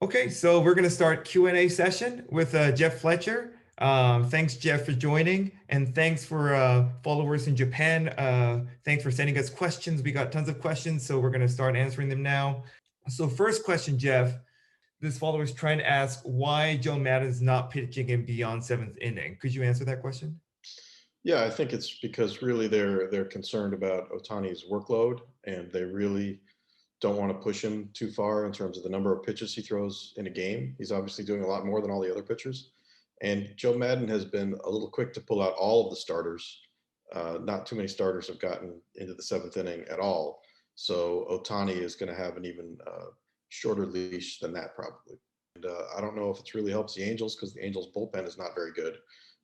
Okay, so we're going to start Q&A session with Jeff Fletcher. Thanks, Jeff, for joining, and thanks for followers in Japan. Thanks for sending us questions. We got tons of questions, so we're going to start answering them now. So first question, Jeff. This follower is trying to ask why Joe Maddon's not pitching in beyond seventh inning. Could you answer that question? Yeah, I think it's because really they're concerned about Ohtani's workload, and they really don't want to push him too far in terms of the number of pitches he throws in a game. He's obviously doing a lot more than all the other pitchers. And Joe Maddon has been a little quick to pull out all of the starters. Not too many starters have gotten into the seventh inning at all. So Ohtani is going to have an even shorter leash than that probably. And I don't know if it really helps the Angels because the Angels bullpen is not very good.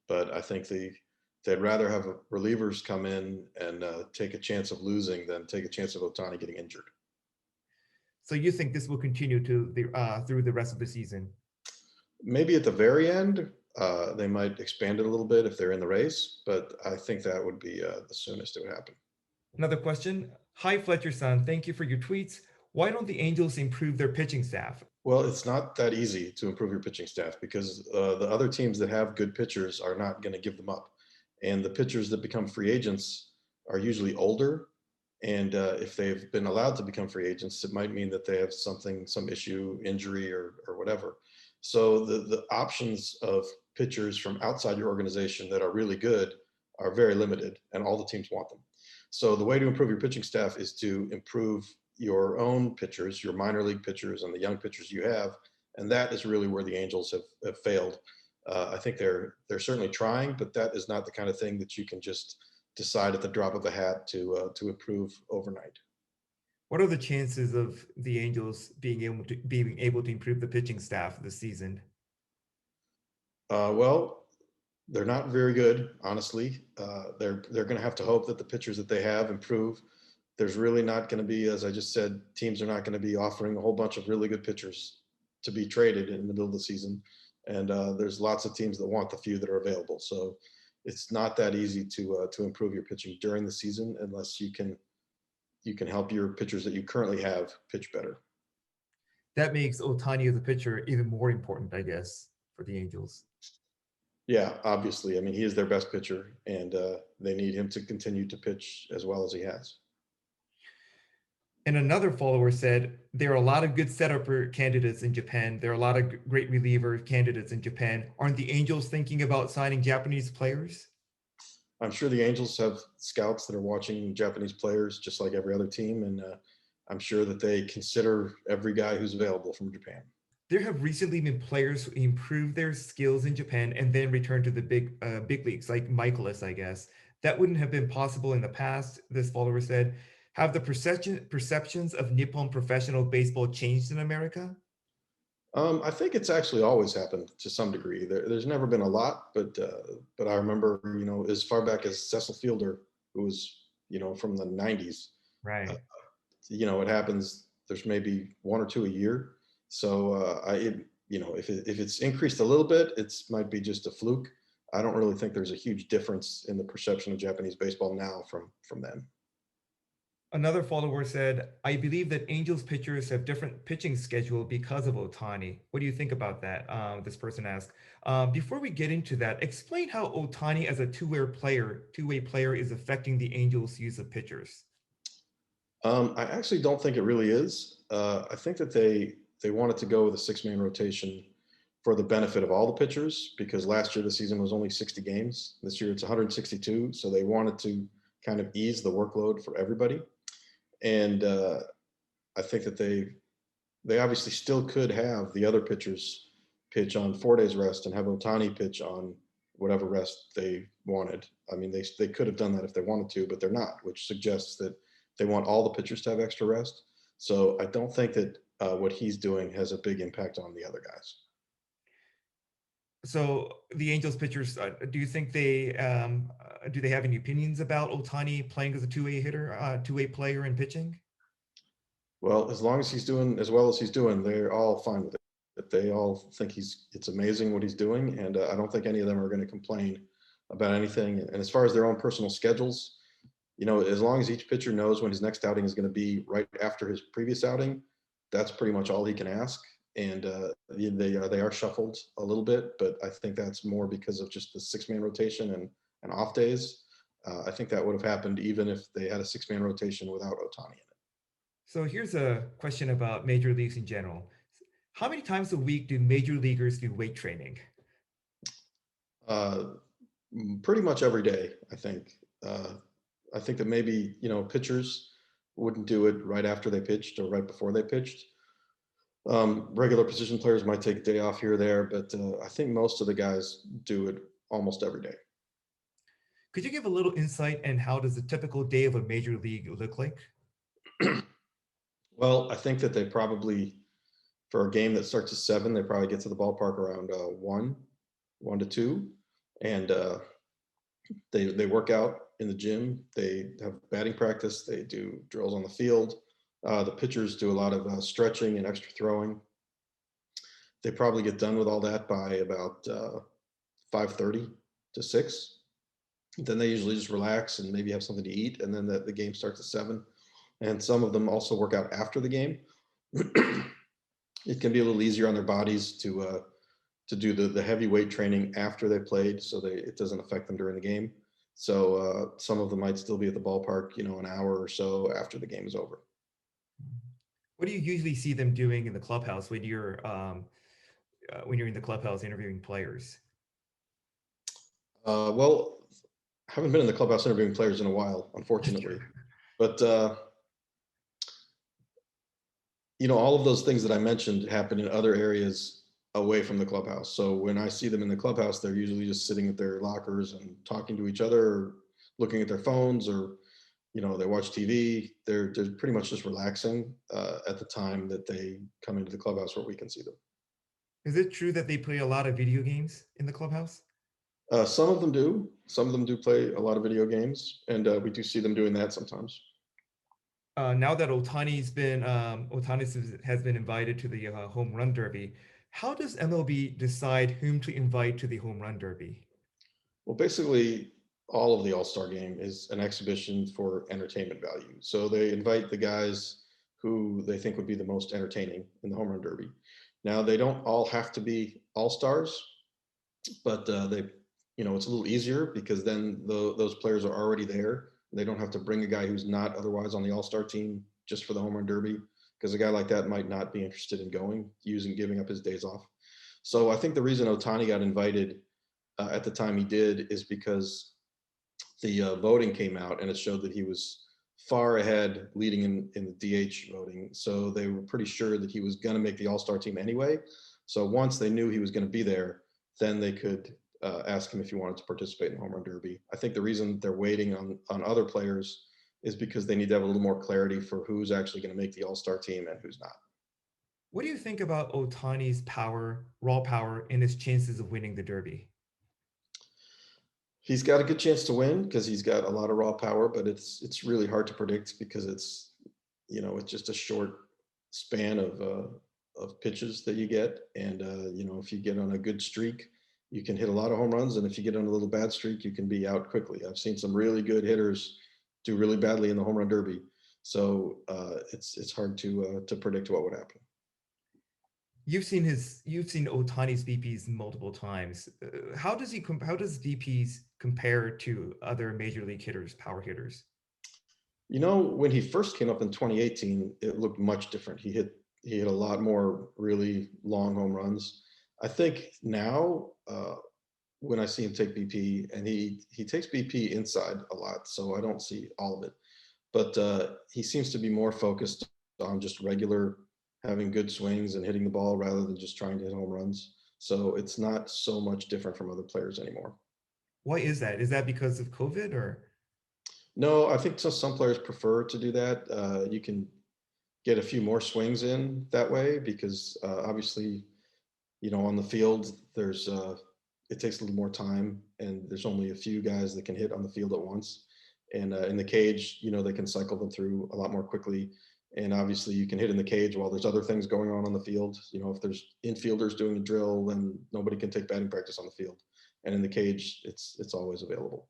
But I think they'd rather have relievers come in and take a chance of losing than take a chance of Ohtani getting injured. So you think this will continue through the rest of the season? Maybe at the very end, they might expand it a little bit if they're in the race, but I think that would be the soonest it would happen. Another question. Hi, Fletcher-san. Thank you for your tweets. Why don't the Angels improve their pitching staff? Well, it's not that easy to improve your pitching staff because the other teams that have good pitchers are not going to give them up. And the pitchers that become free agents are usually older. And if they've been allowed to become free agents, it might mean that they have some issue, injury, or whatever. So the options of pitchers from outside your organization that are really good are very limited, and all the teams want them. So the way to improve your pitching staff is to improve your own pitchers, your minor league pitchers, and the young pitchers you have, and that is really where the Angels have failed. I think they're certainly trying, but that is not the kind of thing that you can just decide at the drop of a hat to improve overnight. What are the chances of the Angels being able to improve the pitching staff this season? Well, they're not very good, honestly. They're going to have to hope that the pitchers that they have improve. There's really not going to be, as I just said, teams are not going to be offering a whole bunch of really good pitchers to be traded in the middle of the season. And there's lots of teams that want the few that are available. So it's not that easy to improve your pitching during the season unless you can help your pitchers that you currently have pitch better. That makes Ohtani as a pitcher even more important, I guess, for the Angels. Yeah, obviously. I mean, he is their best pitcher, and they need him to continue to pitch as well as he has. And another follower said, there are a lot of good setup candidates in Japan. There are a lot of great reliever candidates in Japan. Aren't the Angels thinking about signing Japanese players? I'm sure the Angels have scouts that are watching Japanese players just like every other team. And I'm sure that they consider every guy who's available from Japan. There have recently been players who improved their skills in Japan and then returned to the big leagues, like Michaelis, I guess. That wouldn't have been possible in the past, this follower said. Have the perceptions of Nippon professional baseball changed in America? I think it's actually always happened to some degree. There's never been a lot, but I remember, as far back as Cecil Fielder, who was, from the 90s. Right. It happens. There's maybe one or two a year. So if it's increased a little bit, it might be just a fluke. I don't really think there's a huge difference in the perception of Japanese baseball now from then. Another follower said, I believe that Angels pitchers have different pitching schedule because of Ohtani. What do you think about that? This person asked. Before we get into that, explain how Ohtani as a two-way player is affecting the Angels' use of pitchers. I actually don't think it really is. I think that they wanted to go with a six-man rotation for the benefit of all the pitchers because last year the season was only 60 games. This year it's 162. So they wanted to kind of ease the workload for everybody. And I think that they obviously still could have the other pitchers pitch on 4 days rest and have Ohtani pitch on whatever rest they wanted. I mean, they could have done that if they wanted to, but they're not, which suggests that they want all the pitchers to have extra rest. So I don't think that what he's doing has a big impact on the other guys. So the Angels pitchers, do you think do they have any opinions about Ohtani playing as a two-way hitter, two-way player in pitching? Well, as long as he's doing as well as he's doing, they're all fine with it. They all think it's amazing what he's doing, and I don't think any of them are going to complain about anything. And as far as their own personal schedules, as long as each pitcher knows when his next outing is going to be right after his previous outing, that's pretty much all he can ask. and they are shuffled a little bit, but I think that's more because of just the 6-man rotation and off days. I think that would have happened even if they had a 6-man rotation without Ohtani in it. So here's a question about major leagues in general. How many times a week do major leaguers do weight training? Pretty much every day, I think. I think that maybe, pitchers wouldn't do it right after they pitched or right before they pitched. Regular position players might take a day off here or there, but I think most of the guys do it almost every day. Could you give a little insight on how does a typical day of a major league look like? Well, I think that they probably, for a game that starts at 7, they probably get to the ballpark around 1 to 2, and they work out in the gym. They have batting practice. They do drills on the field. The pitchers do a lot of stretching and extra throwing. They probably get done with all that by about 5:30 to 6. Then they usually just relax and maybe have something to eat, and then the game starts at 7. And some of them also work out after the game. It can be a little easier on their bodies to do the heavy weight training after they played, so it doesn't affect them during the game. So some of them might still be at the ballpark, an hour or so after the game is over. What do you usually see them doing in the clubhouse when you're in the clubhouse interviewing players? Well, I haven't been in the clubhouse interviewing players in a while, unfortunately. But all of those things that I mentioned happen in other areas away from the clubhouse. So when I see them in the clubhouse, they're usually just sitting at their lockers and talking to each other, or looking at their phones, or they watch TV. They're pretty much just relaxing at the time that they come into the clubhouse where we can see them. Is it true that they play a lot of video games in the clubhouse? Some of them do. Some of them do play a lot of video games, and we do see them doing that sometimes. Now that Ohtani has been invited to the home run derby, how does MLB decide whom to invite to the home run derby? Well, basically, all of the All-Star game is an exhibition for entertainment value. So they invite the guys who they think would be the most entertaining in the home run derby. Now, they don't all have to be All-Stars, but it's a little easier because then those players are already there. They don't have to bring a guy who's not otherwise on the All-Star team just for the home run derby, because a guy like that might not be interested in giving up his days off. So I think the reason Ohtani got invited at the time he did is because the voting came out and it showed that he was far ahead leading in the DH voting. So they were pretty sure that he was going to make the All-Star team anyway. So once they knew he was going to be there, then they could ask him if he wanted to participate in the home run derby. I think the reason they're waiting on other players is because they need to have a little more clarity for who's actually going to make the All-Star team and who's not. What do you think about Ohtani's raw power, and his chances of winning the derby? He's got a good chance to win because he's got a lot of raw power, but it's really hard to predict because it's just a short span of pitches that you get, and if you get on a good streak, you can hit a lot of home runs, and if you get on a little bad streak, you can be out quickly. I've seen some really good hitters do really badly in the home run derby, so it's hard to predict what would happen. You've seen Ohtani's VPs multiple times. How does VPs compare to other major league hitters, power hitters? When he first came up in 2018, it looked much different. He hit a lot more really long home runs. I think now when I see him take BP, and he takes BP inside a lot, so I don't see all of it, but he seems to be more focused on just regular having good swings and hitting the ball rather than just trying to hit home runs. So it's not so much different from other players anymore. Why is that? Is that because of COVID or? No, I think some players prefer to do that. You can get a few more swings in that way because obviously, on the field, it takes a little more time, and there's only a few guys that can hit on the field at once. And in the cage, they can cycle them through a lot more quickly. And obviously you can hit in the cage while there's other things going on the field. If there's infielders doing a drill, then nobody can take batting practice on the field. And in the cage, it's always available.